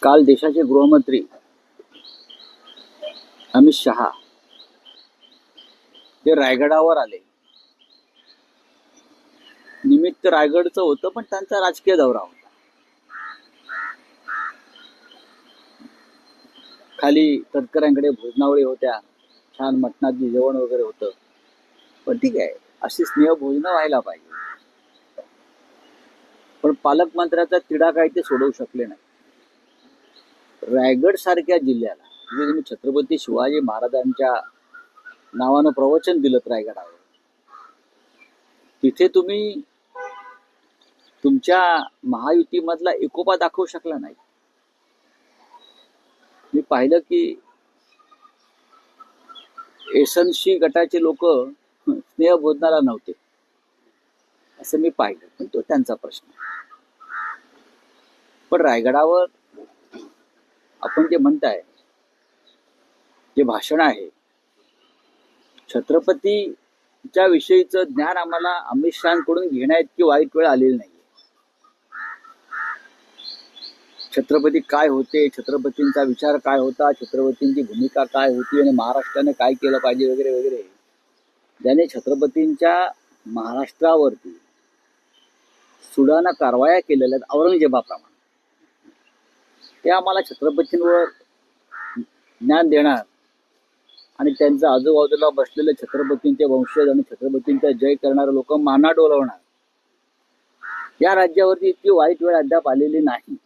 काल देशाचे गृहमंत्री अमित शहा ते रायगडावर आले. निमित्त रायगडचं होतं, पण त्यांचा राजकीय दौरा होता. खाली तटकऱ्यांकडे भोजनावळी होत्या, छान मटणाची जेवण वगैरे होतं. पण ठीक आहे, अशी स्नेह भोजनं व्हायला पाहिजे. पण पालकमंत्र्याचा तिढा काय ते सोडवू शकले नाही. रायगड सारख्या जिल्ह्याला म्हणजे तुम्ही छत्रपती शिवाजी महाराजांच्या नावानं प्रवचन दिलं रायगडावर, तिथे तुम्ही तुमच्या महायुतीमधला एकोपा दाखवू शकला नाही. मी पाहिलं की एसएनसी गटाचे लोक स्नेहभोजनाला नव्हते, असं मी पाहिलं. पण तो त्यांचा प्रश्न. पण रायगडावर आपण जे म्हणताय, जे भाषण आहे, छत्रपतीच्या विषयीचं ज्ञान आम्हाला अमित शहाकडून घेण्याइतकी वाईट वेळ आलेली नाही. छत्रपती काय होते, छत्रपतींचा विचार काय होता, छत्रपतींची भूमिका काय होती आणि महाराष्ट्राने काय केलं पाहिजे वगैरे वगैरे, ज्याने छत्रपतींच्या महाराष्ट्रावरती सुडाना कारवाया केलेल्या आहेत औरंगजेबाप्रमाणे, ते आम्हाला छत्रपतींवर ज्ञान देणार आणि त्यांच्या आजूबाजूला बसलेले छत्रपतींचे वंशज आणि छत्रपतींचा जय करणारे लोक माना डोलवणार. या राज्यावरती इतकी वाईट वेळ अद्याप आलेली नाही.